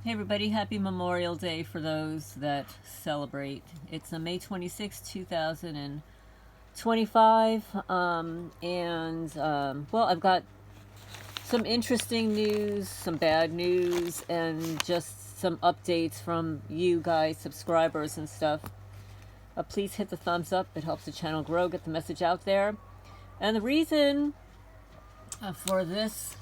Hey everybody, happy Memorial Day for those that celebrate. It's May 26, 2025. Well, I've got some interesting news, some bad news, and just some updates from you guys, subscribers and stuff. Please hit the thumbs up, it helps the channel grow, get the message out there. And the reason for this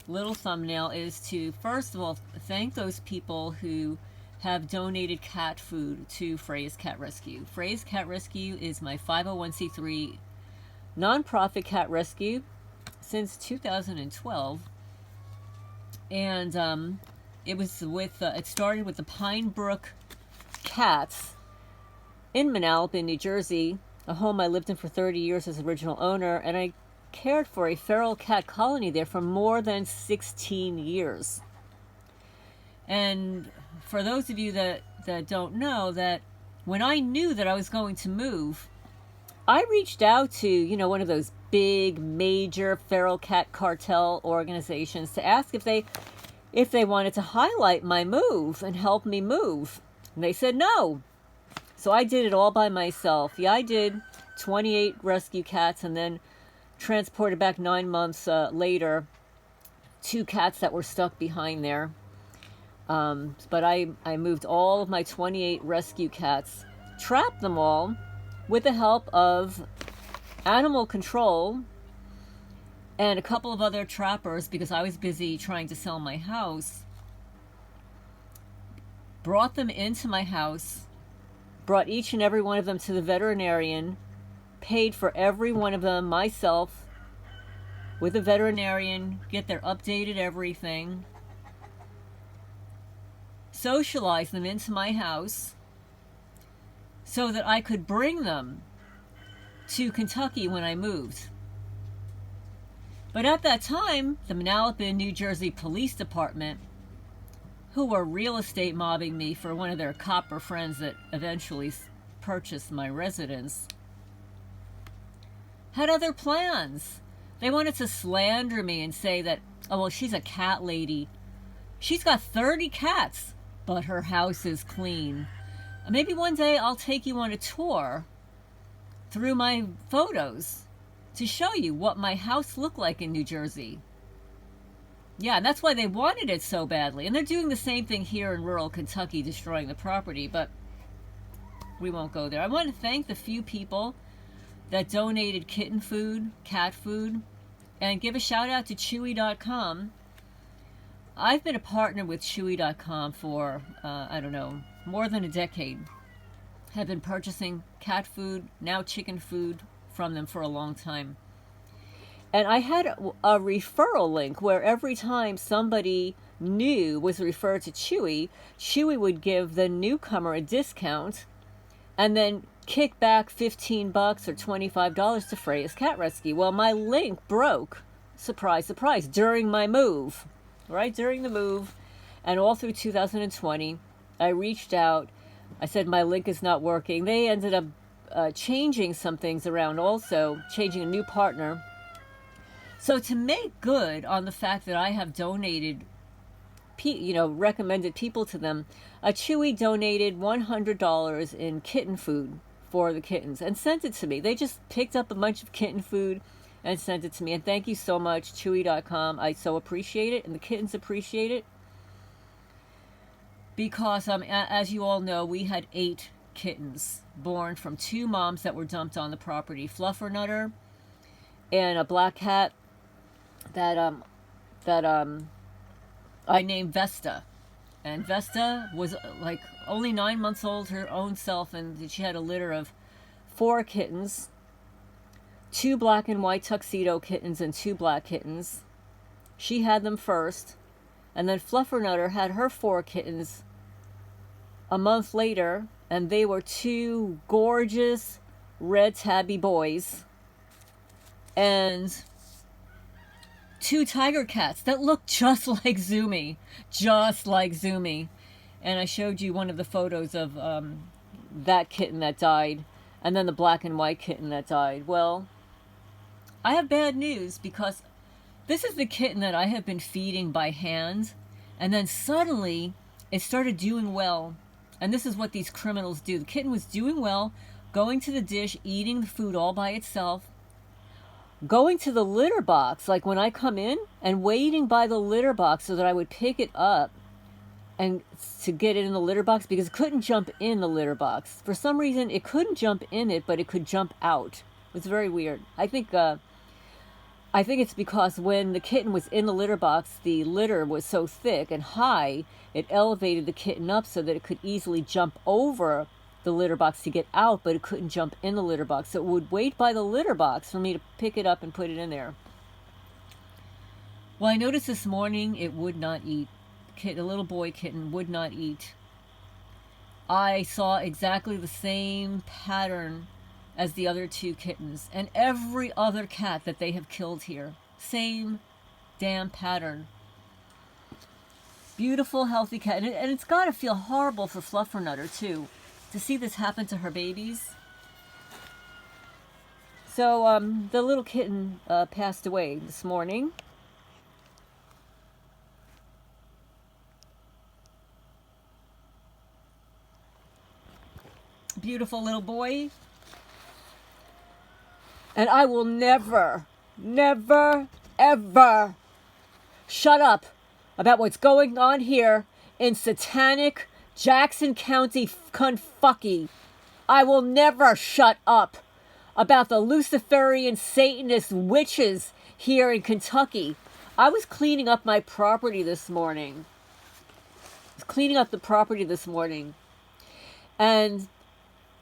little thumbnail is to, first of all, thank those people who have donated cat food to Freya's Cat Rescue. Freya's Cat Rescue is my 501c3 nonprofit cat rescue since 2012. And it started with the Pine Brook Cats in Manalapan, New Jersey, a home I lived in for 30 years as original owner, and I cared for a feral cat colony there for more than 16 years. And for those of you that don't know, that when I knew that I was going to move, I reached out to, one of those big, major feral cat cartel organizations to ask if they wanted to highlight my move and help me move. And they said no. So I did it all by myself. Yeah, I did 28 rescue cats, and then transported back 9 months later 2 cats that were stuck behind there. But I moved all of my 28 rescue cats, trapped them all with the help of animal control and a couple of other trappers, because I was busy trying to sell my house. Brought them into my house, brought each and every one of them to the veterinarian, paid for every one of them myself with a veterinarian, get their updated everything, socialize them into my house so that I could bring them to Kentucky when I moved. But at that time, the Manalapan, New Jersey Police Department, who were real estate mobbing me for one of their copper friends that eventually purchased my residence, had other plans. They wanted to slander me and say that, oh, well, she's a cat lady. She's got 30 cats, but her house is clean. Maybe one day I'll take you on a tour through my photos to show you what my house looked like in New Jersey. Yeah, and that's why they wanted it so badly. And they're doing the same thing here in rural Kentucky, destroying the property, but we won't go there. I want to thank the few people that donated kitten food, cat food, and give a shout out to Chewy.com. I've been a partner with Chewy.com for, more than a decade. Have been purchasing cat food, now chicken food, from them for a long time. And I had a referral link where every time somebody new was referred to Chewy, Chewy would give the newcomer a discount and then kick back $15 or $25 to Freya's Cat Rescue. Well, my link broke, surprise, surprise, during my move, right? During the move, and all through 2020, I reached out. I said, my link is not working. They ended up changing some things around also, changing a new partner. So to make good on the fact that I have donated, recommended people to them, Chewy donated $100 in kitten food for the kittens and sent it to me. They just picked up a bunch of kitten food and sent it to me. And thank you so much, Chewy.com. I so appreciate it, and the kittens appreciate it. Because, as you all know, we had 8 kittens born from 2 moms that were dumped on the property. Fluffernutter and a black cat that I named Vesta. And Vesta was like only 9 months old her own self, and she had a litter of 4 kittens, 2 black and white tuxedo kittens and 2 black kittens. She had them first, and then Fluffernutter had her 4 kittens a month later, and they were 2 gorgeous red tabby boys and 2 tiger cats that looked just like Zumi. And I showed you one of the photos of that kitten that died, and then the black and white kitten that died. Well, I have bad news, because This is the kitten that I have been feeding by hand, and then suddenly it started doing well. And this is what these criminals do. The kitten was doing well, going to the dish, eating the food all by itself, going to the litter box, like when I come in, and waiting by the litter box so that I would pick it up and to get it in the litter box, because it couldn't jump in the litter box. For some reason, it couldn't jump in it, but it could jump out. It's very weird. I think it's because when the kitten was in the litter box, the litter was so thick and high, it elevated the kitten up so that it could easily jump over the litter box to get out, but it couldn't jump in the litter box. So it would wait by the litter box for me to pick it up and put it in there. Well, I noticed this morning it would not eat. The little boy kitten would not eat. I saw exactly the same pattern as the other two kittens and every other cat that they have killed here. Same damn pattern. Beautiful, healthy cat. And it's got to feel horrible for Fluffernutter, too, to see this happen to her babies. So the little kitten passed away this morning. Beautiful little boy. And I will never, never, ever shut up about what's going on here in satanic Jackson County Kentucky. I will never shut up about the Luciferian Satanist witches here in Kentucky. I was cleaning up my property this morning. And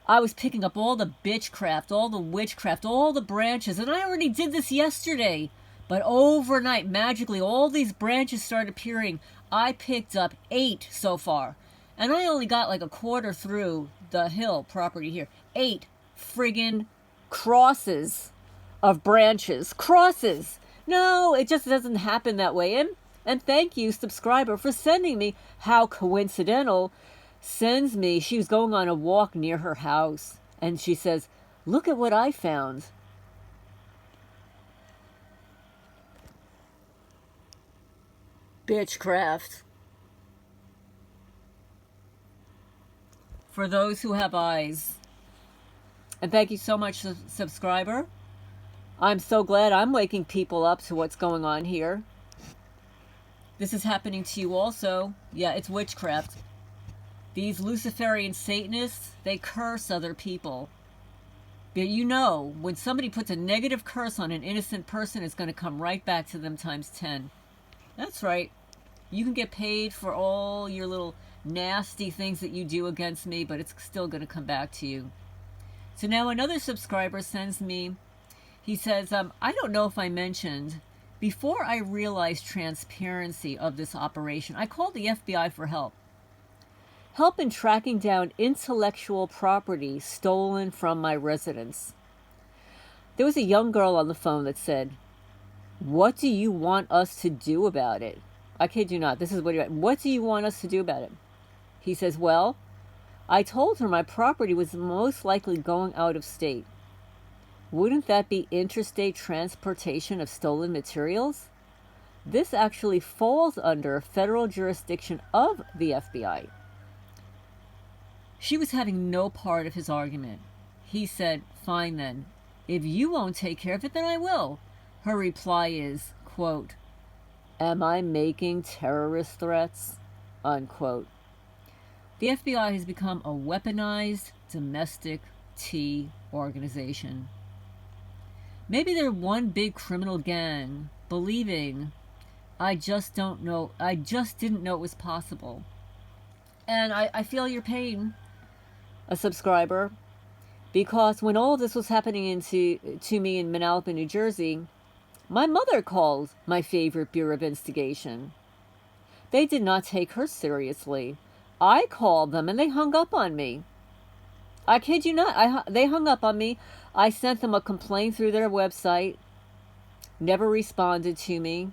I was picking up all the bitchcraft, all the witchcraft, all the branches. And I already did this yesterday. But overnight, magically, all these branches started appearing. I picked up 8 so far. And I only got like a quarter through the hill property here. 8 friggin' crosses of branches. Crosses! No, it just doesn't happen that way. And thank you, subscriber, for sending me. How coincidental. Sends me, she was going on a walk near her house, and she says, "Look at what I found." Bitchcraft. For those who have eyes. And thank you so much, subscriber. I'm so glad I'm waking people up to what's going on here. This is happening to you also. Yeah, it's witchcraft. These Luciferian Satanists, they curse other people. But you know, when somebody puts a negative curse on an innocent person, it's going to come right back to them times 10. That's right. You can get paid for all your little nasty things that you do against me, but it's still going to come back to you. So now another subscriber sends me, he says, I don't know if I mentioned, before I realized transparency of this operation, I called the FBI for help. Help in tracking down intellectual property stolen from my residence. There was a young girl on the phone that said, "What do you want us to do about it?" I kid you not. This is what do you want us to do about it? He says, "Well, I told her my property was most likely going out of state. Wouldn't that be interstate transportation of stolen materials? This actually falls under federal jurisdiction of the FBI." She was having no part of his argument. He said, "Fine then. If you won't take care of it, then I will." Her reply is, quote, "Am I making terrorist threats?" Unquote. The FBI has become a weaponized domestic tea organization. Maybe they're one big criminal gang believing I just didn't know it was possible. And I feel your pain, a subscriber, because when all this was happening to me in Manalapan, New Jersey, my mother called my favorite Bureau of Investigation. They did not take her seriously. I called them and they hung up on me. I kid you not. They hung up on me. I sent them a complaint through their website. Never responded to me.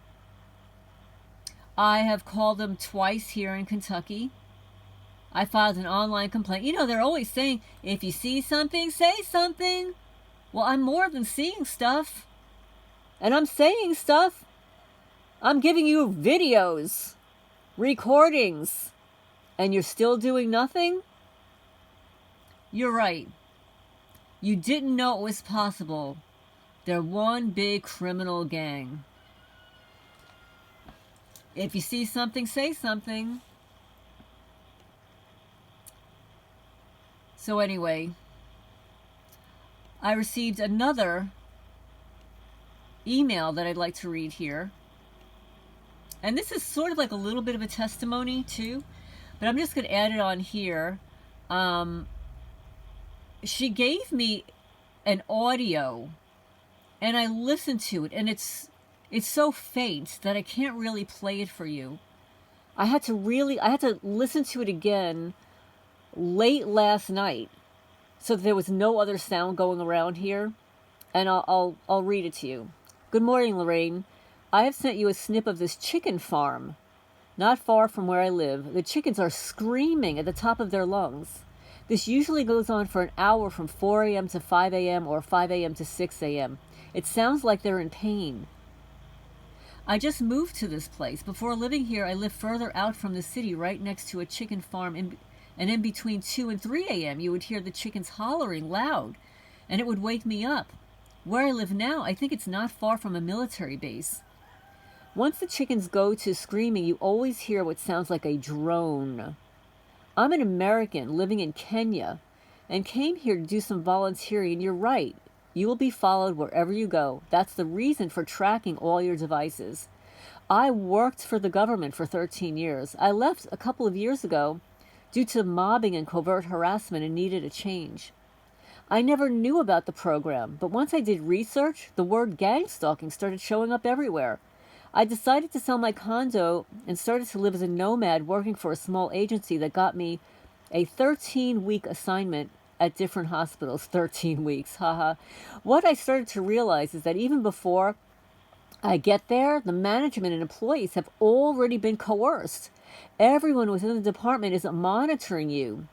I have called them twice here in Kentucky. I filed an online complaint. You know, they're always saying, if you see something, say something. Well, I'm more than seeing stuff. And I'm saying stuff. I'm giving you videos, recordings, and you're still doing nothing? You're right. You didn't know it was possible. They're one big criminal gang. If you see something, say something. So anyway, I received another email that I'd like to read here. And this is sort of like a little bit of a testimony too, but I'm just going to add it on here. She gave me an audio and I listened to it, and it's so faint that I can't really play it for you. I had to listen to it again late last night so that there was no other sound going around here, and I'll read it to you. Good morning, Lorraine. I have sent you a snip of this chicken farm not far from where I live. The chickens are screaming at the top of their lungs. This usually goes on for an hour from 4 a.m. to 5 a.m. or 5 a.m. to 6 a.m. It sounds like they're in pain. I just moved to this place. Before living here, I lived further out from the city, right next to a chicken farm, and in between 2 and 3 a.m. you would hear the chickens hollering loud, and it would wake me up. Where I live now, I think it's not far from a military base. Once the chickens go to screaming, you always hear what sounds like a drone. I'm an American living in Kenya and came here to do some volunteering, and you're right. You will be followed wherever you go. That's the reason for tracking all your devices. I worked for the government for 13 years. I left a couple of years ago due to mobbing and covert harassment and needed a change. I never knew about the program, but once I did research, the word gang stalking started showing up everywhere. I decided to sell my condo and started to live as a nomad, working for a small agency that got me a 13-week assignment at different hospitals. 13 weeks, haha. What I started to realize is that even before I get there, the management and employees have already been coerced. Everyone within the department is monitoring you.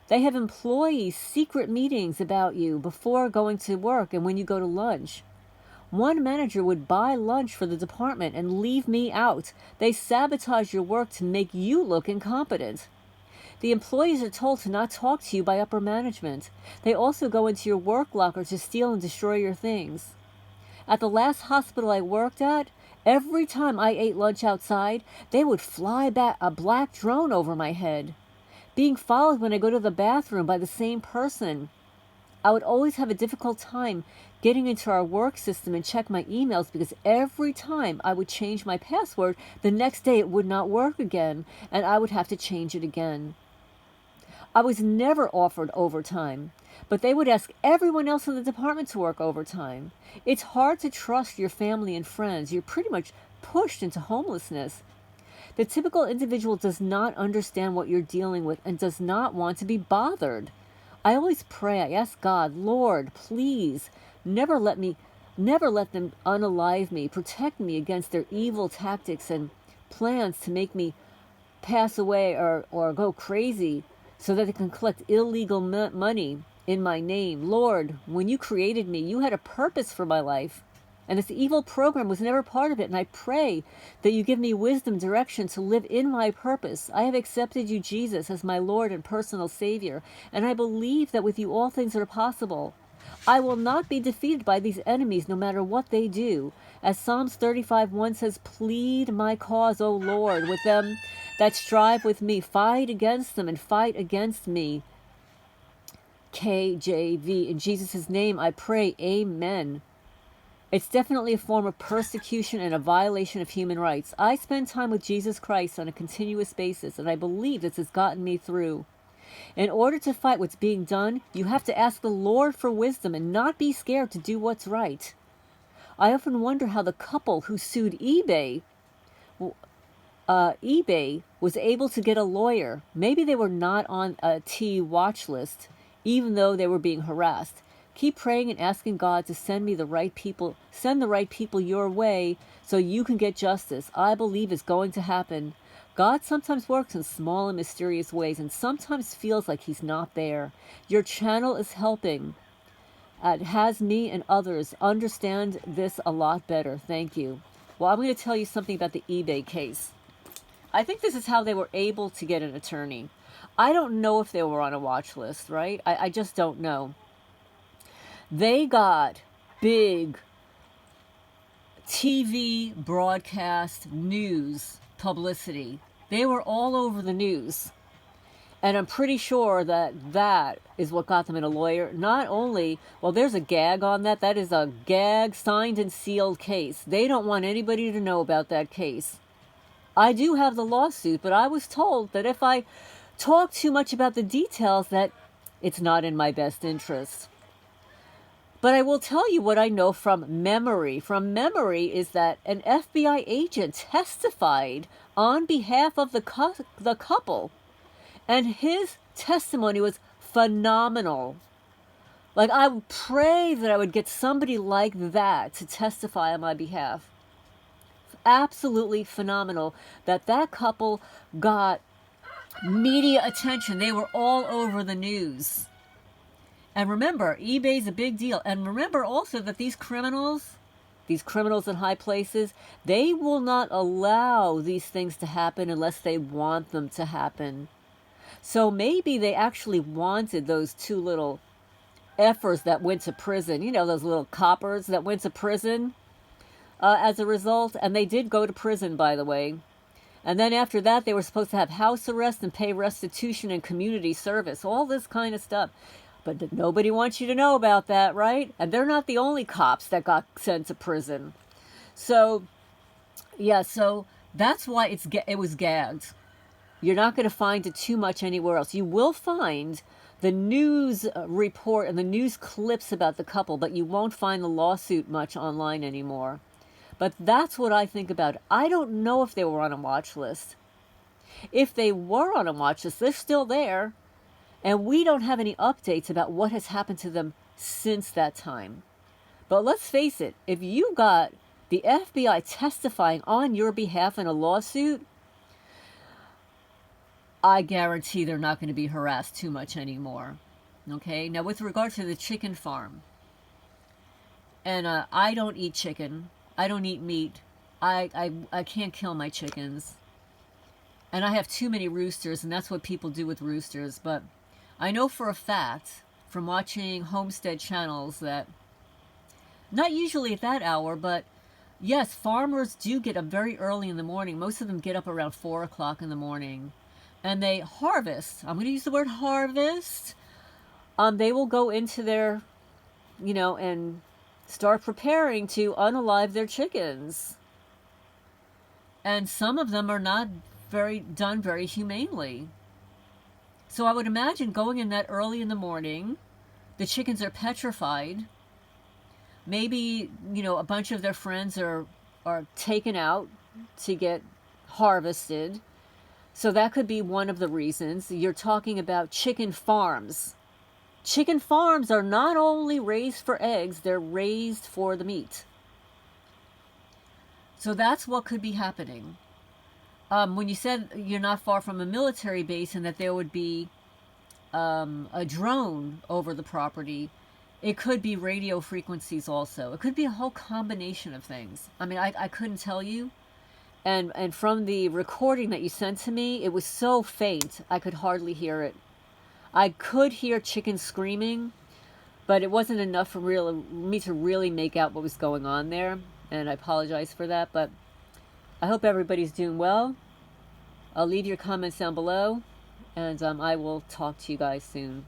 They have employees' secret meetings about you before going to work and when you go to lunch. One manager would buy lunch for the department and leave me out. They sabotage your work to make you look incompetent. The employees are told to not talk to you by upper management. They also go into your work locker to steal and destroy your things. At the last hospital I worked at, every time I ate lunch outside, they would fly back a black drone over my head. Being followed when I go to the bathroom by the same person. I would always have a difficult time getting into our work system and check my emails because every time I would change my password, the next day it would not work again, and I would have to change it again. I was never offered overtime, but they would ask everyone else in the department to work overtime. It's hard to trust your family and friends. You're pretty much pushed into homelessness. The typical individual does not understand what you're dealing with and does not want to be bothered. I always pray, I ask God, Lord, please, never let them unalive me, protect me against their evil tactics and plans to make me pass away or go crazy so that they can collect illegal money in my name. Lord, when you created me, you had a purpose for my life. And this evil program was never part of it. And I pray that you give me wisdom, direction to live in my purpose. I have accepted you, Jesus, as my Lord and personal Savior. And I believe that with you all things are possible. I will not be defeated by these enemies no matter what they do. As Psalms 35:1 says, plead my cause, O Lord, with them that strive with me. Fight against them and fight against me. KJV. In Jesus' name I pray, amen. It's definitely a form of persecution and a violation of human rights. I spend time with Jesus Christ on a continuous basis, and I believe this has gotten me through. In order to fight what's being done, you have to ask the Lord for wisdom and not be scared to do what's right. I often wonder how the couple who sued eBay was able to get a lawyer. Maybe they were not on a T watch list, even though they were being harassed. Keep praying and asking God to send the right people your way so you can get justice. I believe it's going to happen. God sometimes works in small and mysterious ways and sometimes feels like he's not there. Your channel is helping. It has me and others understand this a lot better. Thank you. Well, I'm going to tell you something about the eBay case. I think this is how they were able to get an attorney. I don't know if they were on a watch list, right? I just don't know. They got big TV broadcast news publicity. They were all over the news. And I'm pretty sure that that is what got them in a lawyer. Not only, well, there's a gag on that. That is a gag, signed and sealed case. They don't want anybody to know about that case. I do have the lawsuit, but I was told that if I talk too much about the details, that it's not in my best interest. But I will tell you what I know from memory. From memory is that an FBI agent testified on behalf of the couple. And his testimony was phenomenal. Like, I would pray that I would get somebody like that to testify on my behalf. Absolutely phenomenal that that couple got media attention. They were all over the news. And remember, eBay's a big deal. And remember also that these criminals in high places, they will not allow these things to happen unless they want them to happen. So maybe they actually wanted those two little effers that went to prison, you know, those little coppers that went to prison as a result. And they did go to prison, by the way. And then after that, they were supposed to have house arrest and pay restitution and community service, all this kind of stuff. But nobody wants you to know about that, right? And they're not the only cops that got sent to prison. So, yeah, so that's why it was gagged. You're not going to find it too much anywhere else. You will find the news report and the news clips about the couple, but you won't find the lawsuit much online anymore. But that's what I think about it. I don't know if they were on a watch list. If they were on a watch list, they're still there. And we don't have any updates about what has happened to them since that time. But let's face it, if you got the FBI testifying on your behalf in a lawsuit, I guarantee they're not going to be harassed too much anymore. Okay? Now, with regard to the chicken farm, and I don't eat chicken. I don't eat meat. I can't kill my chickens. And I have too many roosters, and that's what people do with roosters. But I know for a fact, from watching homestead channels, that not usually at that hour, but yes, farmers do get up very early in the morning. Most of them get up around 4 o'clock in the morning. And they harvest. I'm going to use the word harvest. They will go into their, and start preparing to unalive their chickens. And some of them are not done very humanely. So I would imagine going in that early in the morning, the chickens are petrified. Maybe, a bunch of their friends are taken out to get harvested. So that could be one of the reasons. You're talking about chicken farms. Chicken farms are not only raised for eggs, they're raised for the meat. So that's what could be happening. When you said you're not far from a military base and that there would be a drone over the property, it could be radio frequencies also. It could be a whole combination of things. I mean, I couldn't tell you. And from the recording that you sent to me, it was so faint, I could hardly hear it. I could hear chickens screaming, but it wasn't enough for me to really make out what was going on there. And I apologize for that, but I hope everybody's doing well. I'll leave your comments down below, and I will talk to you guys soon.